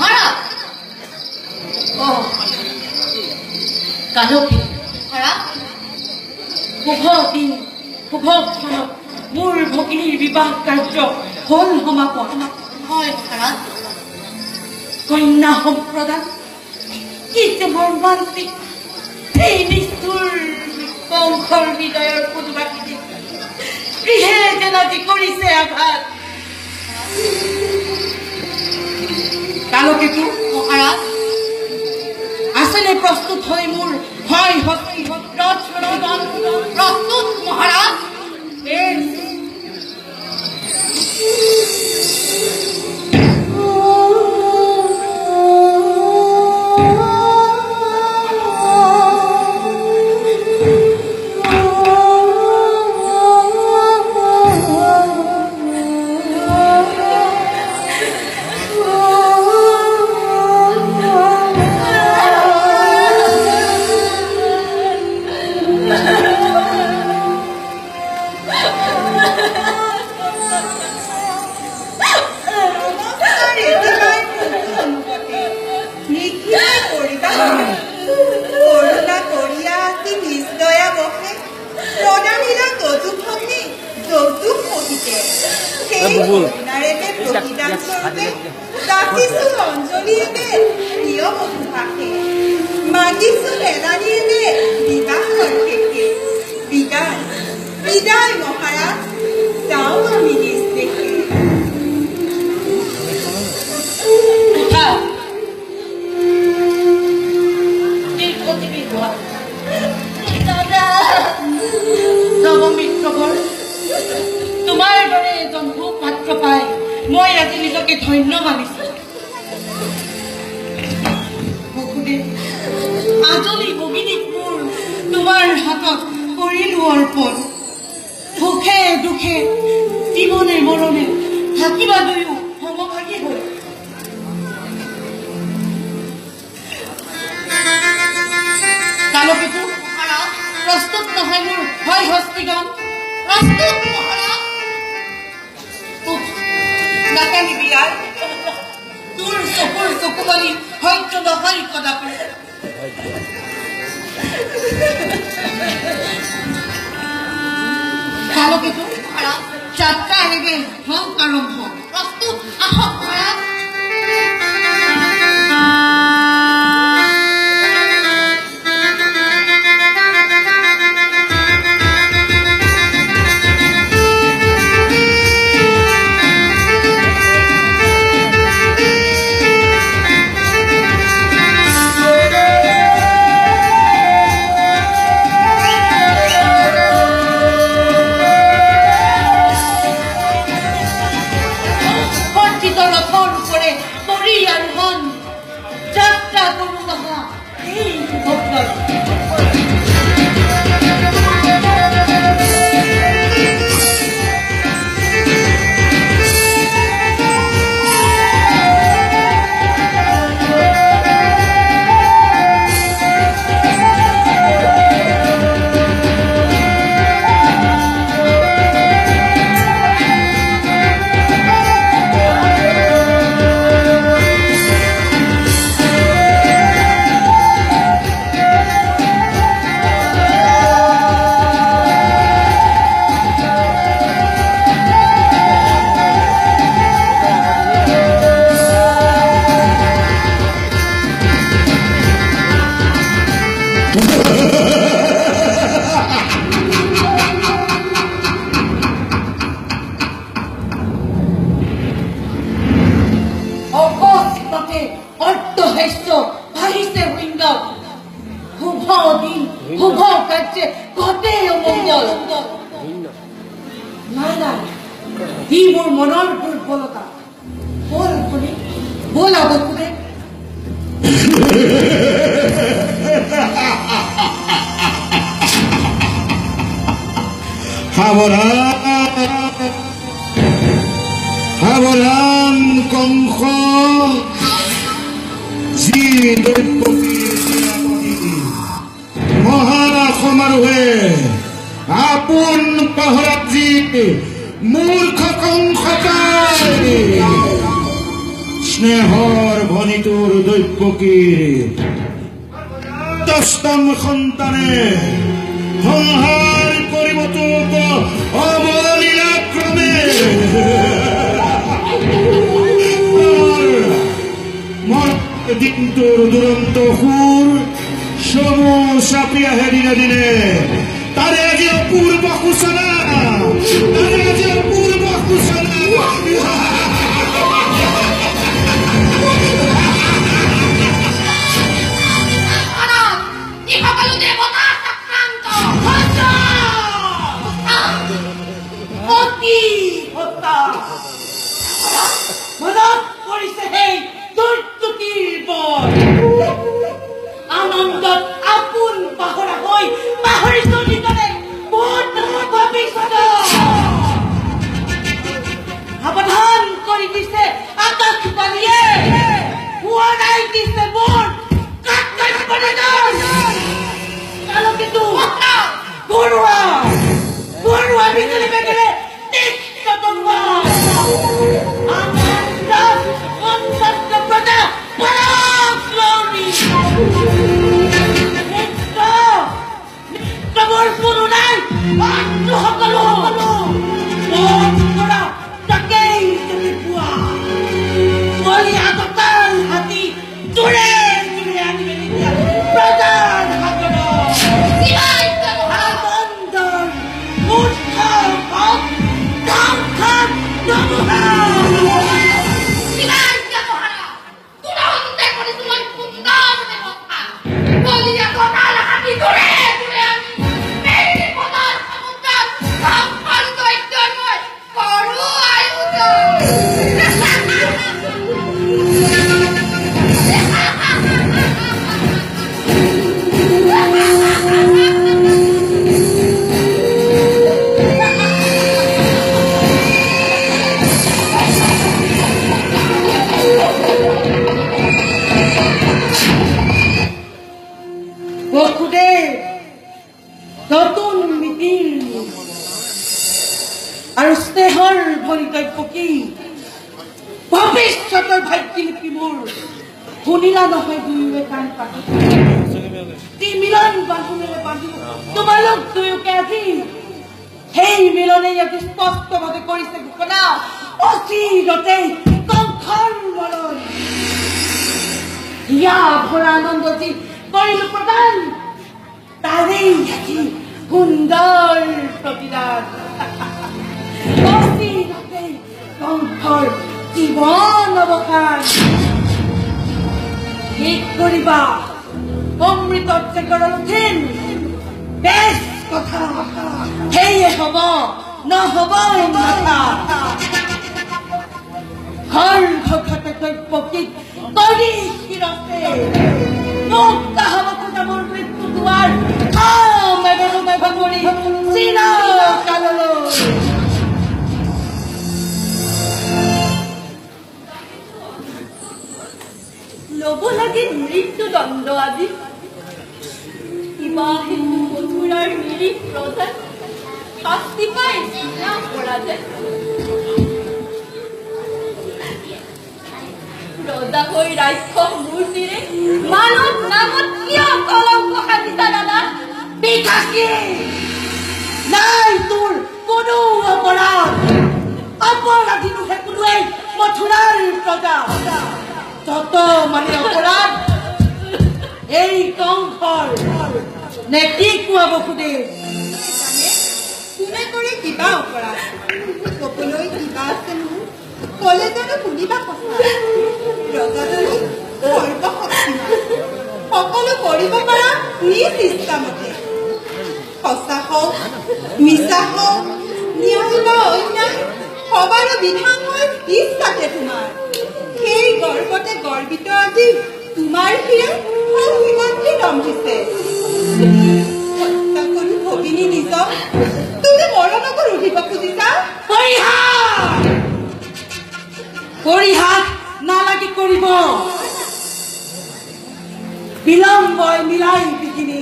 মহাৰাজ কালকে মহাৰাজ শুভ দিন শুভ ক্ষণত মোৰ ভগিনীৰ বিবাহ কাৰ্য হল সমাপন হয় মহাৰাজ কন্যা সম্প্ৰদান কি যে মৰ্মান্তিক এই নিষ্ঠুৰ বংশৰ হৃদয়ৰ ফুলবাসী গৃহে যেন যি কৰিছে আঘাত কালকেতু মহাৰাজ আছেনে প্ৰস্তুত হৈ মোৰ হয় প্ৰস্তুত মহাৰাজ বিদায় মহাৰাজ যাও আমি নিজ দেখে তোমাৰ দৰে এজন সুপাত্ৰ পাই মই আজি নিজকে ধন্য মানিছো আজলি ভগিনীক মোৰ তোমাৰ হাতত কৰিলো অৰ্পণ সুখে দুখে জীৱনে মৰণে থাকিবা দুয়ো সমভাগী হৈ কালকেতু প্ৰস্তুত নহয় মোৰ হয় হস্তিগণ প্ৰস্তুত মহাৰাজ নাকানিবি আৰ তোৰ চকুৰ চকুপানী হয়তো নহয় কদাপি কালকেতু যাত্ৰা আনিবে হওক আৰম্ভ প্ৰস্তুত আহক মহাৰাজ মনৰ দুৰ্বলতা বল শুনি বল আবকুৰে সাৱধান কংস যি মহাৰাজ সমাৰোহে আপোন পাহৰাত যি মূৰ্খ কংস স্নেহৰ ভনীটোৰ দৈৱকীৰ দশম সন্তানে সংহাৰ কৰিব তোক অৱলীলাক্ৰমে। দিনটোৰ দুৰন্ত সুৰ চমু চাপি আহে দিনে দিনে। তাৰে আজি অপূৰ্ব সূচনা, তাৰে আজি অপূৰ্ব সূচনা। মনত পৰিছে সেই দুৰ্গতিৰ বৰ আনন্দত আপোন পাহৰা হৈ পাহৰিছো নিজৰে বহুত ভৱিষ্যত। সাৱধান কৰি দিছে আকাশবাণীয়ে, সোঁৱৰাই দিছে মোৰ কালকেতো ঘৰুৱা বিজুলী বেগেৰে তীক্ষ্ণ তলোৱাৰ আৰু স্নেহৰ ভৰিতব্য কি ভৱিষ্যতৰ ভাগ্যলিপি মোৰ শুনিলা নহয় দুয়োৱে কাণ পাতি কি মিলন বান্ধোনেৰে বান্ধিব তোমালোক দুয়োকে আজি। সেই মিলনে আজি স্পষ্টভাৱে কৰিছে ঘোষণা অচিৰতেই কংসৰ মৰণ হিয়া ভৰা আনন্দ যি কৰিলো প্ৰদান তাৰেই আজি সুন্দৰ প্ৰতিদান। অচিৰতেই কংসৰ জীৱন অৱসান ঠিক কৰিবা অমৃতত যে গৰল উঠিল বেশ কথা সেয়ে হব নহব মাথা ঘৰ ঘৰতে দৈৱকীক কৰি শিৰছে মুক্ত হব খোজা মোৰ মৃত্যু দুৱাৰ মেঘ কৰি চিৰকাললৈ। ল'ব লাগে মৃত্যুদণ্ড আজি কিবা হেতু মথুৰাৰ নিৰীহ প্ৰজাত শাস্তি পাই পৰা যায়। ৰজা হৈ ৰাক্ষস মূৰ্তিৰে মানৱ নামত কিয় কলংক সাজিছা দাদা? বিকাশী নাই তোৰ কোনো অপৰাধ, অপৰাধী নুহে কোনোৱে মথুৰাৰ প্ৰজা। যত মানে অপৰাধ এই কংসৰ নে কি কোৱা বসুদেৱ? কোনে কৰে কিবা অপৰাধ কবলৈ কিবা আছে মোৰ কলে জানো শুনিবা কথা। ৰজাজনী সৰ্বশক্তিমান সকলো কৰিব পাৰা নিজ ইচ্ছামতে। সঁচা হওক মিছা হওক ন্যায় বা অন্যায় সবাৰো বিধান হয় ইচ্ছাতে তোমাৰ। সেই গৰ্বতে গৰ্বিত আজি তোমাৰ হিৰে সীমান্তে ৰম্ভিছে। হত্যা কৰি ভগিনী নিজক তুমি মৰণকো ৰুধিব খুজিছা? পৰিহাস নালাগে কৰিব বিলম্বই মিলাই বিকিনি।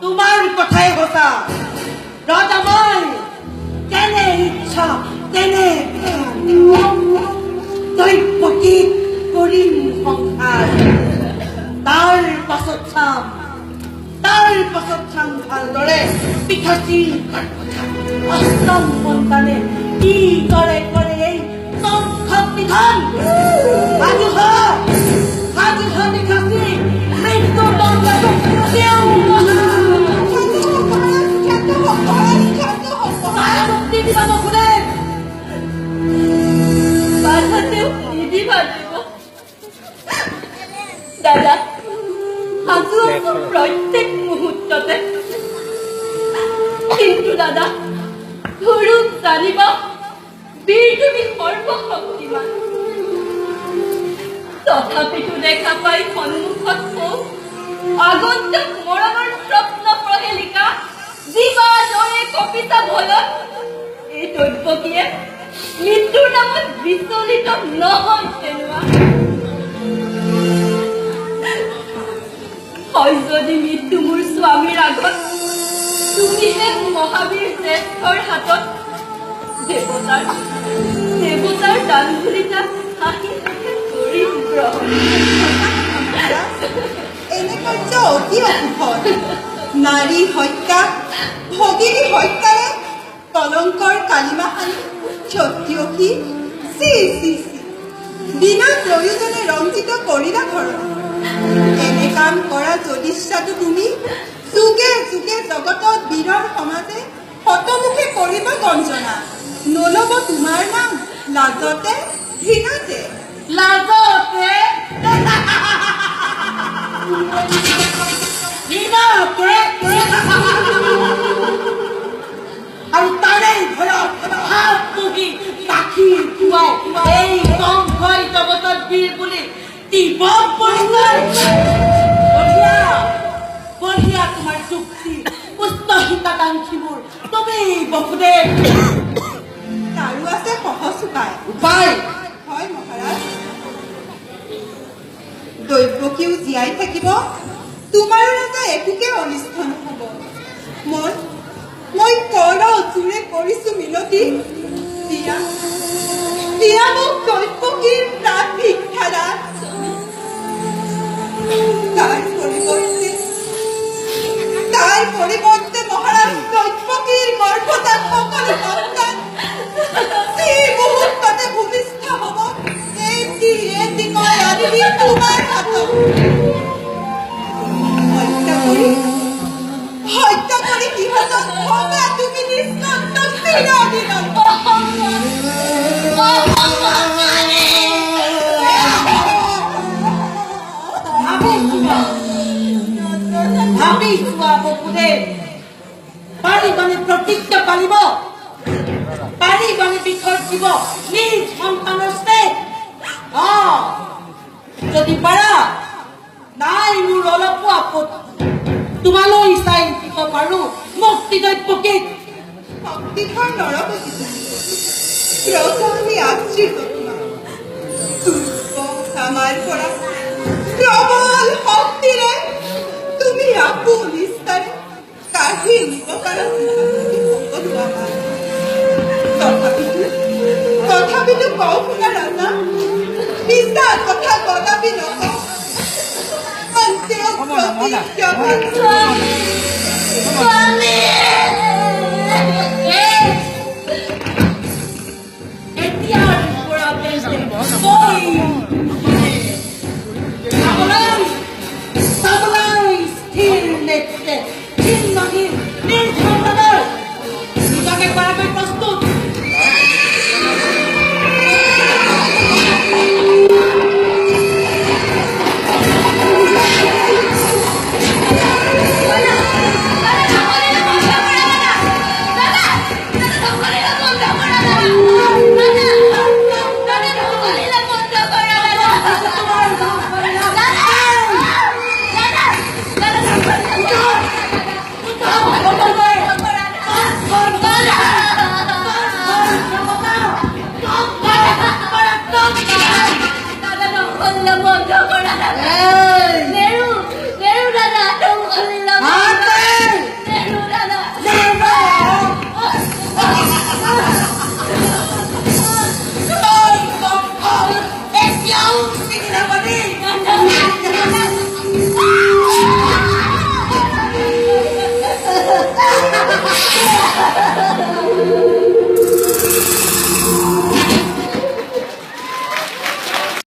তোমাৰ কথাই সঁচা ৰজা মই তেনে ইচ্ছা তেনে তাৰ পাছত চাম ভালদৰে পিঠাচীৰ অষ্টম সন্তানে কি কৰে এই সংখ্যক বিধান সাজু হয় পিঠাচী মৃত্যুৰ দণ্ডাটো তেওঁ মুক্তি দিব নোখোজে বাধাতেও নিদিবা দিব দাদা সাজু আছো প্ৰত্যেক মুহূৰ্ততে কিন্তু দাদা ধৰুক জানিবা বীৰ তুমি সৰ্বশক্তিমান তথাপিতো দেখা পাই সন্মুখত খুব আগন্তুক মৰমৰ স্বপ্ন প্ৰহেলিকা জীৱা দৰে কপিতা ভলত এই দৈৱকীয়ে মৃত্যুৰ নামত বিচলিত নহয় তেনোৱা হয় যদি মৃত্যু মোৰ স্বামীৰ আগত তুমিহে মহাবীৰ শ্ৰেষ্ঠৰ হাতত দেৱতাৰ দানধুলিতা হাঁহি কৰি গ্ৰহণ এনে কাৰ্য অতি অশুভ নাৰী হত্যা ভগিনী হত্যাৰে কলংকৰ কালিমা সানি ক্ষত্ৰিয়সী বিনা প্ৰয়োজনে ৰঞ্জিত কৰিলা ঘৰত এনে কাম কৰা যদিচ্ছাটো তুমি যুগে যুগে জগতত বীৰৰ সমাজে শতমুখে কৰিব গঞ্জনা নলব তোমাৰ নাম লাজতে ঘৃণাতে আৰু তাৰে ঘৰত হাত পুহি গাখীৰ খুৱাই এই সংঘই জগতত বীৰ বুলি দিব পৰিচয় বঢ়িয়া তোমাৰ যুক্তি উচ্চ হিতাকাংক্ষীবোৰ তুমি বসুদেৱ তাৰো আছে সহজ উপায় হয় মহাৰাজ দৈৱকীও জীয়াই থাকিব তোমাৰো ৰজা একোকে অনিষ্ট নহব মই কৰ জোৰে কৰিছো মিনতি দিয়া মোক দৈৱকীৰ প্ৰাণ ভিক্ষা দান তাৰ পৰিৱৰ্তে মহাৰাজ দৈৱকীৰ গৰ্ভতাত সকলো সন্তান মুহূৰ্ততে ভূমিষ্ঠ হব এটি মই আনিবি তোমাৰ হাতত হত্যা কৰি সিহঁতক ভগা তুমি নিস্তন্ত চিৰদিনত ভাবি চোৱা বসুদেৱ পাৰিবানে প্ৰতিজ্ঞা পাৰিব পাৰিবানে বিসৰ্জিব নিজ সন্তানৰ স্নেহ যদি পাৰা নাই মোৰ অলপো আপত্তি তোমালৈ চাই দিব পাৰো মুক্তি দৈৱকীক শক্তিধৰ নৰপতি প্ৰথমে আশ্ৰিত আমাৰ পৰা প্ৰবল শক্তিৰে তুমি আপু নিষ্ঠাৰে কাঢ়ি নিব পাৰা তথাপিতো কওঁ শুনা ৰাজা মিছা কথা কদাপি নকওঁ প্ৰস্তুত বন্ধ কৰা